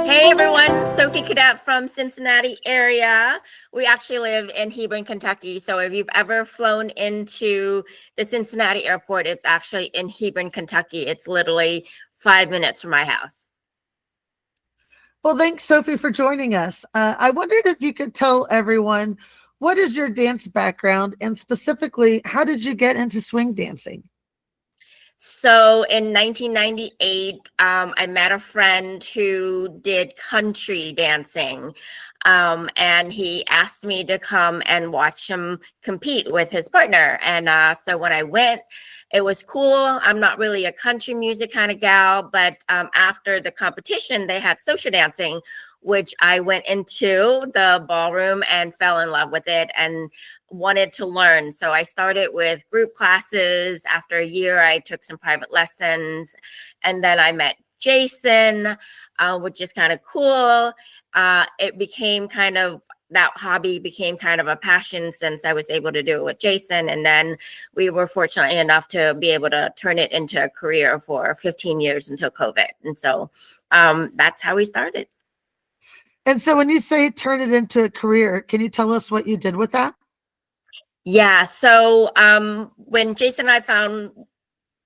Hey everyone, Sophy Kdep from Cincinnati area. We actually live in Hebron, Kentucky. So if you've ever flown into the Cincinnati airport, it's actually in Hebron, Kentucky. It's literally 5 minutes from my house. Well, thanks, Sophie, for joining us. I wondered if you could tell everyone what is your dance background and specifically, how did you get into swing dancing? So in 1998, I met a friend who did country dancing. And he asked me to come and watch him compete with his partner. And so when I went, it was cool. I'm not really a country music kind of gal, but after the competition, they had social dancing, which I went into the ballroom and fell in love with it and wanted to learn. So I started with group classes. After a year, I took some private lessons, and then I met Jason, which is kind of cool. It became kind of that hobby became kind of a passion since I was able to do it with Jason. And then we were fortunate enough to be able to turn it into a career for 15 years until COVID. And so that's how we started. And so, when you say turn it into a career, can you tell us what you did with that? Yeah. So when Jason and I found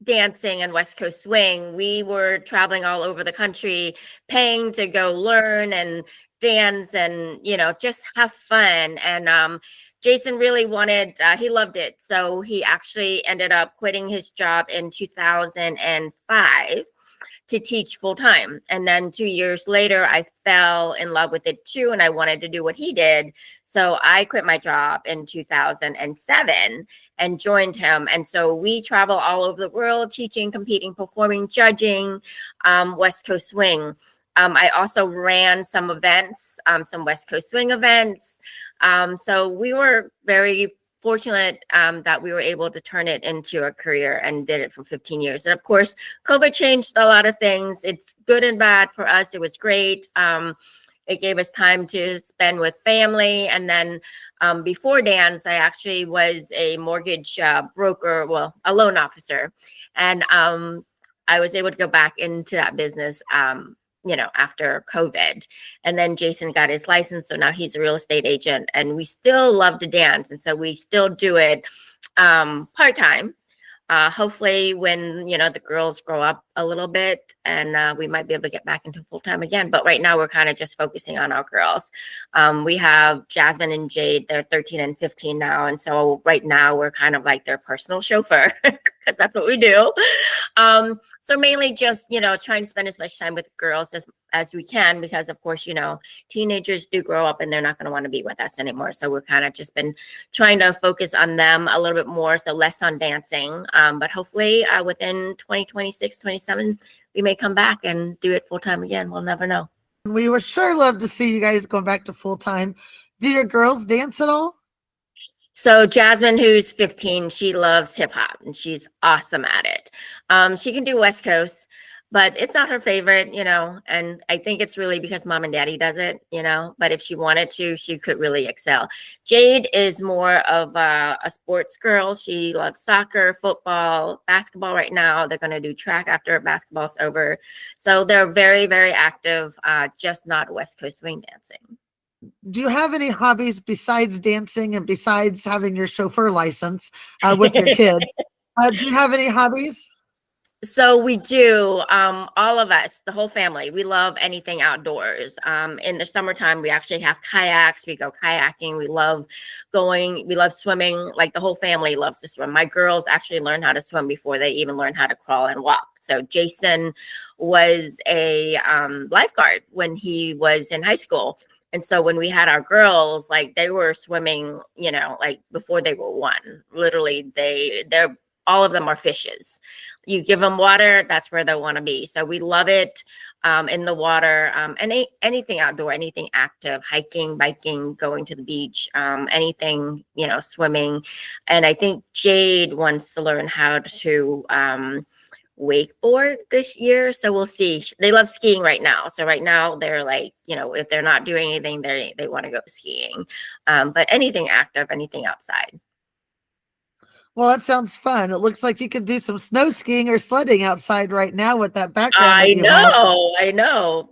dancing and West Coast swing, we were traveling all over the country, paying to go learn and dance and, just have fun. And Jason really he loved it. So he actually ended up quitting his job in 2005 to teach full time. And then 2 years later, I fell in love with it too. And I wanted to do what he did. So I quit my job in 2007 and joined him. And so we travel all over the world, teaching, competing, performing, judging, West Coast swing. I also ran some events, some West Coast swing events. So we were very fortunate that we were able to turn it into a career and did it for 15 years. And of course, COVID changed a lot of things. It's good and bad for us. It was great. It gave us time to spend with family. And then before dance, I actually was a mortgage broker, well, a loan officer. And I was able to go back into that business after COVID. And then Jason got his license. So now he's a real estate agent, and we still love to dance. And so we still do it part-time. Hopefully when, the girls grow up a little bit, and we might be able to get back into full-time again. But right now we're kind of just focusing on our girls. We have Jasmine and Jade, they're 13 and 15 now. And so right now we're kind of like their personal chauffeur because that's what we do. So mainly just, trying to spend as much time with girls as we can, because of course, teenagers do grow up and they're not going to want to be with us anymore. So we're kind of just been trying to focus on them a little bit more. So less on dancing. But hopefully within 2026, 27, we may come back and do it full time again. We'll never know. We would sure love to see you guys going back to full time. Do your girls dance at all? So Jasmine, who's 15, she loves hip hop and she's awesome at it. She can do West Coast, but it's not her favorite, and I think it's really because mom and daddy does it, but if she wanted to, she could really excel. Jade is more of a sports girl. She loves soccer, football, basketball right now. They're going to do track after basketball's over. So they're very, very active, just not West Coast swing dancing. Do you have any hobbies besides dancing and besides having your chauffeur license with your kids? Do you have any hobbies? So we do, all of us, the whole family, we love anything outdoors. In the summertime, we actually have kayaks. We go kayaking. We love swimming. Like the whole family loves to swim. My girls actually learned how to swim before they even learned how to crawl and walk. So Jason was a lifeguard when he was in high school. And so when we had our girls, like they were swimming, like before they were one. Literally, they're all of them are fishes. You give them water, that's where they want to be. So we love it in the water, and anything outdoor, anything active, hiking, biking, going to the beach, anything, swimming. And I think Jade wants to learn how to wakeboard this year. So we'll see. They love skiing right now. So right now they're like, if they're not doing anything, they want to go skiing. But anything active, anything outside. Well, that sounds fun. It looks like you could do some snow skiing or sledding outside right now with that background that you have. I know.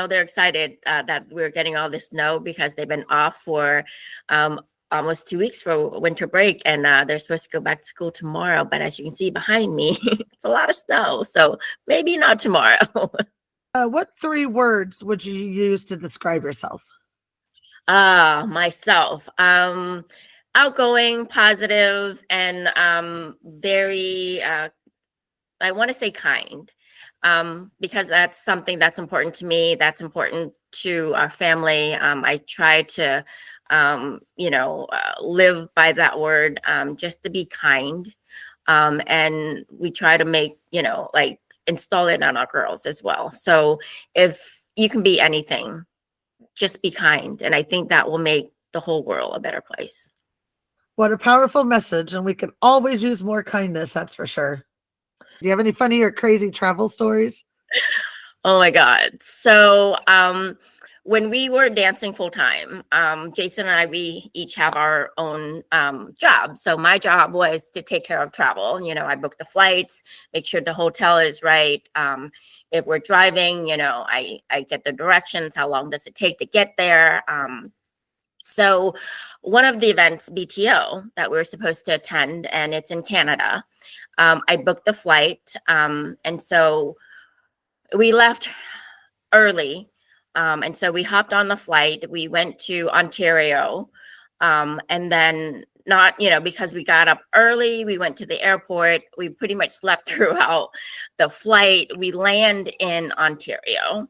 They're excited that we're getting all this snow because they've been off for um, almost 2 weeks for winter break, and they're supposed to go back to school tomorrow. But as you can see behind me, it's a lot of snow, so maybe not tomorrow. What three words would you use to describe yourself? Myself. Outgoing, positive, and very I want to say kind, because that's something that's important to me. That's important to our family. I try to, live by that word, just to be kind. And we try to make, like install it on our girls as well. So if you can be anything, just be kind. And I think that will make the whole world a better place. What a powerful message, and we can always use more kindness, that's for sure. Do you have any funny or crazy travel stories? Oh my God. So when we were dancing full time, Jason and I, we each have our own job. So my job was to take care of travel. I book the flights, make sure the hotel is right. If we're driving, I get the directions. How long does it take to get there? So one of the events, BTO, that we were supposed to attend, and it's in Canada, I booked the flight. And so we left early. And so we hopped on the flight. We went to Ontario. And then not, because we got up early, we went to the airport. We pretty much slept throughout the flight. We land in Ontario.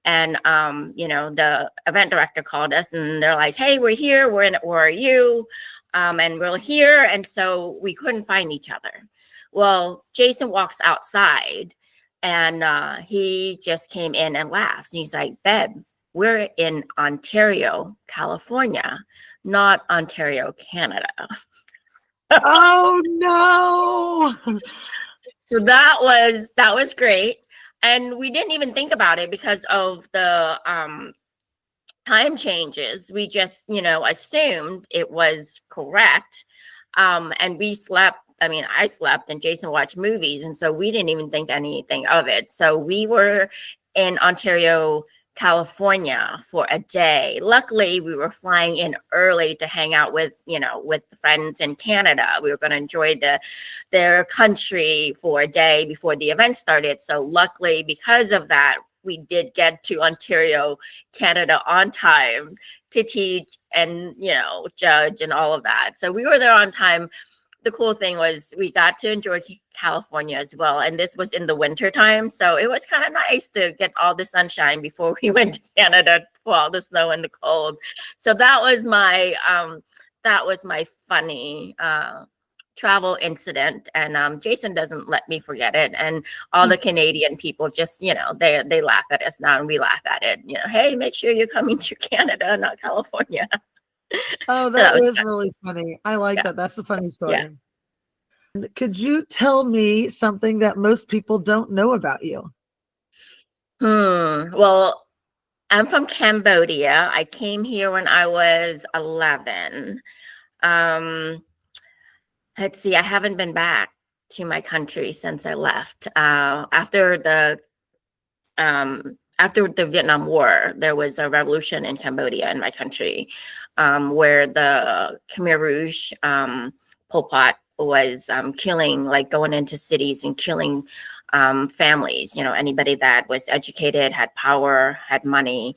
And, the event director called us and they're like, hey, we're here. Where are you? And we're here. And so we couldn't find each other. Well, Jason walks outside and he just came in and laughs. And he's like, Beb, we're in Ontario, California, not Ontario, Canada. Oh no. So that was great. And we didn't even think about it because of the time changes. We just, assumed it was correct. And we slept. I mean, I slept and Jason watched movies. And so we didn't even think anything of it. So we were in Ontario, California for a day. Luckily, we were flying in early to hang out with friends in Canada. We were going to enjoy their country for a day before the event started. So luckily, because of that, we did get to Ontario, Canada on time to teach and, judge and all of that. So we were there on time. The cool thing was we got to enjoy California as well. And this was in the winter time. So it was kind of nice to get all the sunshine before we went to Canada for all the snow and the cold. So that was my funny travel incident. And Jason doesn't let me forget it. And all the Canadian people just, they laugh at us now and we laugh at it. Hey, make sure you're coming to Canada, not California. Oh, So that that was is fun. really funny. I like Yeah. that. That's a funny Yeah. story. And could you tell me something that most people don't know about you? Well, I'm from Cambodia. I came here when I was 11. Um, let's see, I haven't been back to my country since I left. After the Vietnam War, there was a revolution in Cambodia in my country, where the Khmer Rouge, Pol Pot was killing, like going into cities and killing families. Anybody that was educated, had power, had money,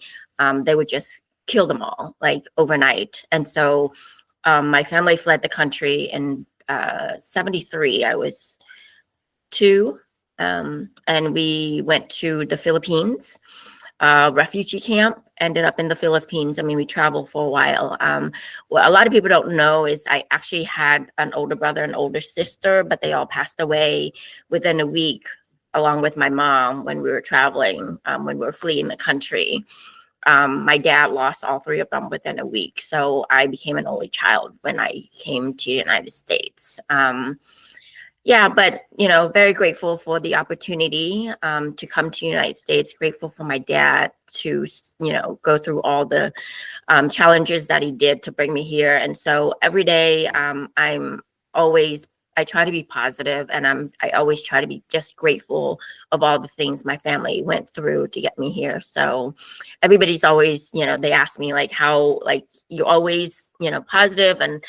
they would just kill them all, like overnight. And so my family fled the country in 73. I was 2. And we went to the Philippines, refugee camp, ended up in the Philippines. I mean, we traveled for a while. What a lot of people don't know is I actually had an older brother and older sister, but they all passed away within a week, along with my mom when we were traveling, when we were fleeing the country. My dad lost all 3 of them within a week. So I became an only child when I came to the United States. Yeah, but very grateful for the opportunity to come to the United States. Grateful for my dad to go through all the challenges that he did to bring me here. And so every day I'm always I try to be positive, and I always try to be just grateful of all the things my family went through to get me here. So everybody's always, they ask me like how, like, you always, positive and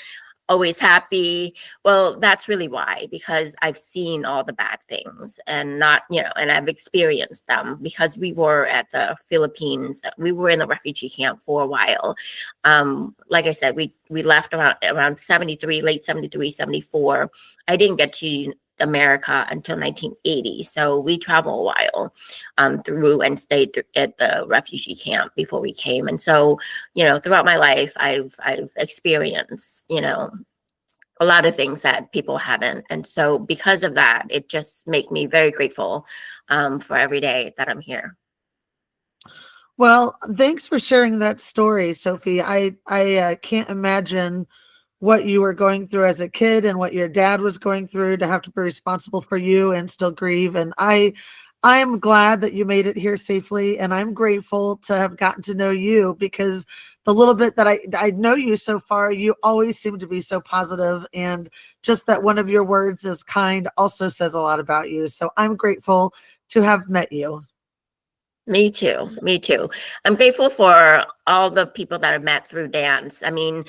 always happy. Well, that's really why, because I've seen all the bad things, and not, and I've experienced them, because we were at the Philippines. We were in the refugee camp for a while. Like I said, we left around 73, late 73, 74. I didn't get to America until 1980. So we traveled a while through and stayed at the refugee camp before we came. And so, throughout my life, I've experienced, a lot of things that people haven't. And so because of that, it just make me very grateful for every day that I'm here. Well, thanks for sharing that story, Sophie. I can't imagine what you were going through as a kid and what your dad was going through to have to be responsible for you and still grieve. And I'm glad that you made it here safely, and I'm grateful to have gotten to know you, because the little bit that I know you so far, you always seem to be so positive, and just that one of your words is kind also says a lot about you. So I'm grateful to have met you. Me too. Me too. I'm grateful for all the people that I've met through dance. I mean,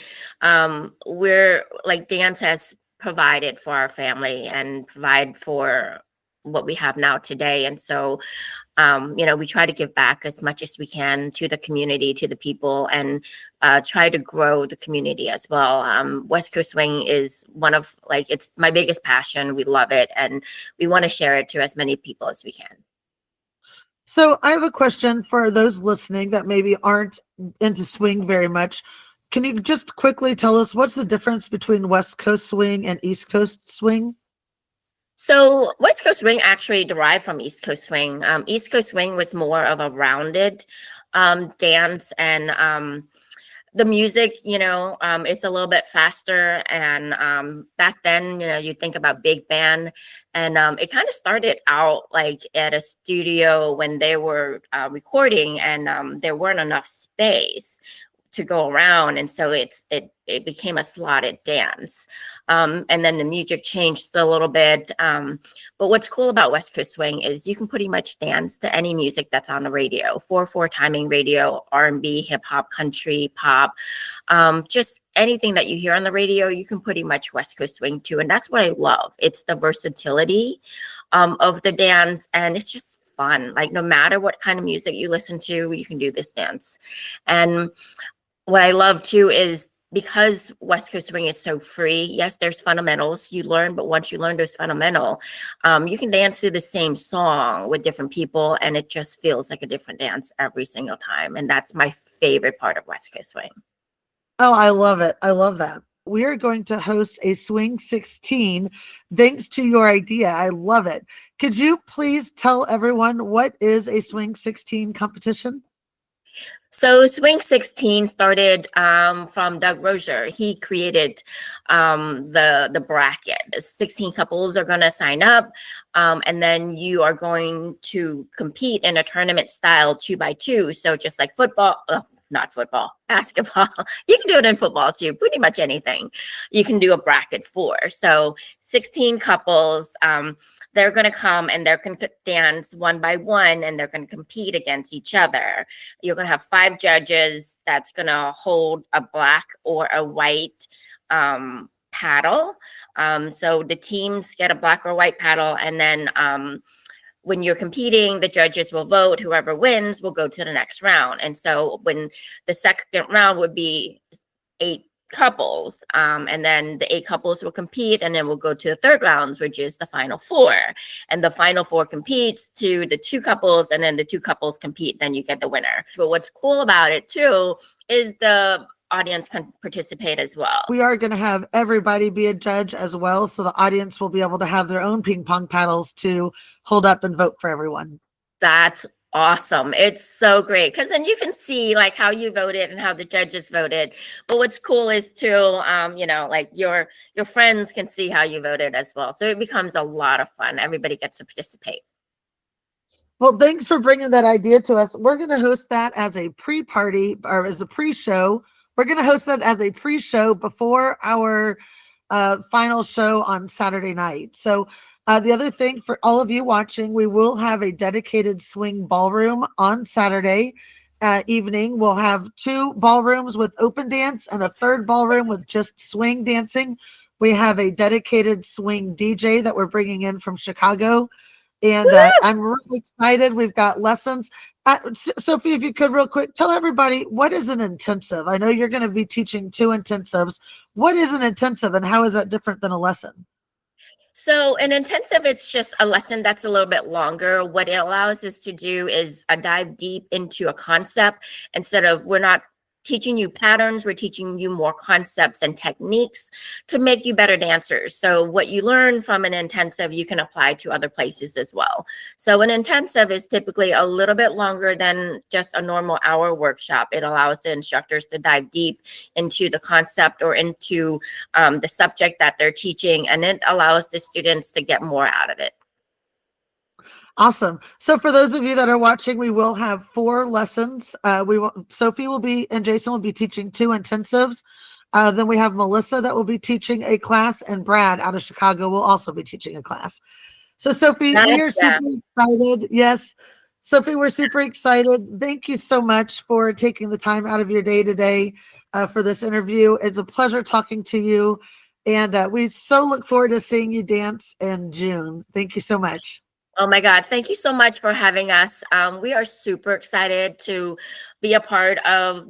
we're like, dance has provided for our family and provide for what we have now today. And so, we try to give back as much as we can to the community, to the people, and try to grow the community as well. West Coast Swing is one of, like, it's my biggest passion. We love it, and we want to share it to as many people as we can. So I have a question for those listening that maybe aren't into swing very much. Can you just quickly tell us what's the difference between West Coast swing and East Coast swing? So West Coast Swing actually derived from East Coast Swing. East Coast Swing was more of a rounded dance, and the music, it's a little bit faster. And back then, you think about big band, and it kind of started out like at a studio when they were recording, and there weren't enough space to go around, and so it became a slotted dance, and then the music changed a little bit, but what's cool about West Coast Swing is you can pretty much dance to any music that's on the radio, 4/4 timing radio, R&B, hip-hop, country, pop, just anything that you hear on the radio, you can pretty much West Coast Swing to. And that's what I love. It's the versatility of the dance, and it's just fun. Like, no matter what kind of music you listen to, you can do this dance. And what I love too is, because West Coast Swing is so free, yes, there's fundamentals you learn, but once you learn those fundamental, you can dance to the same song with different people, and it just feels like a different dance every single time. And that's my favorite part of West Coast Swing. Oh, I love it. I love that. We are going to host a Swing 16 thanks to your idea. I love it. Could you please tell everyone what is a Swing 16 competition? So Swing 16 started from Doug Rozier. He created the bracket. 16 couples are going to sign up, and then you are going to compete in a tournament style 2x2. So just like football, not football, basketball. You can do it in football too, pretty much anything. You can do a bracket for. So 16 couples, they're going to come and they're going to dance one by one, and they're going to compete against each other. You're going to have 5 judges that's going to hold a black or a white paddle. So the teams get a black or white paddle, and then when you're competing, the judges will vote. Whoever wins will go to the next round. And so when the second round would be 8 couples, and then the 8 couples will compete, and then we'll go to the third rounds, which is the final 4. And the final 4 competes to the 2 couples, and then the 2 couples compete, then you get the winner. But what's cool about it too is the audience can participate as well. We are going to have everybody be a judge as well, so the audience will be able to have their own ping pong paddles to hold up and vote for everyone. That's awesome. It's so great, because then you can see like how you voted and how the judges voted. But what's cool is too, like your friends can see how you voted as well. So it becomes a lot of fun. Everybody gets to participate. Well, thanks for bringing that idea to us. We're going to host that as a pre-party, or as a pre-show. We're going to host that as a pre-show before our final show on Saturday night. So the other thing for all of you watching, we will have a dedicated swing ballroom on Saturday evening. We'll have 2 ballrooms with open dance and a 3rd ballroom with just swing dancing. We have a dedicated swing DJ that we're bringing in from Chicago. And I'm really excited. We've got lessons. Sophie, if you could real quick, tell everybody, what is an intensive? I know you're going to be teaching 2 intensives. What is an intensive and how is that different than a lesson? So an intensive, it's just a lesson that's a little bit longer. What it allows us to do is dive deep into a concept instead of, we're not teaching you patterns, we're teaching you more concepts and techniques to make you better dancers. So what you learn from an intensive, you can apply to other places as well. So an intensive is typically a little bit longer than just a normal hour workshop. It allows the instructors to dive deep into the concept or into the subject that they're teaching, and it allows the students to get more out of it. Awesome. So for those of you that are watching, we will have 4 lessons. Sophie will be and Jason will be teaching 2 intensives. Then we have Melissa that will be teaching a class, and Brad out of Chicago will also be teaching a class. So Sophie, we are super excited. Yes, Sophie, we're super excited. Thank you so much for taking the time out of your day today for this interview. It's a pleasure talking to you, and we so look forward to seeing you dance in June. Thank you so much. Oh my God, thank you so much for having us. We are super excited to be a part of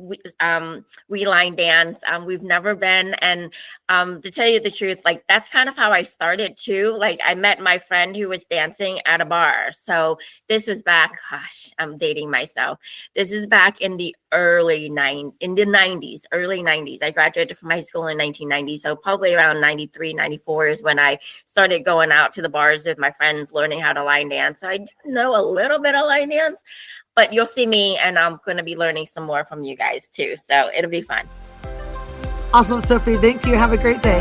We Line Dance. We've never been, and to tell you the truth, like, that's kind of how I started too. Like, I met my friend who was dancing at a bar. So this was back, gosh, I'm dating myself. This is back in the early 90s, early 90s. I graduated from high school in 1990. So probably around 93, 94 is when I started going out to the bars with my friends, learning how to line dance. So I do know a little bit of line dance, but you'll see me, and I'm going to be learning some more from you guys too. So it'll be fun. Awesome, Sophie. Thank you. Have a great day.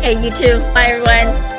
Hey, you too. Bye, everyone.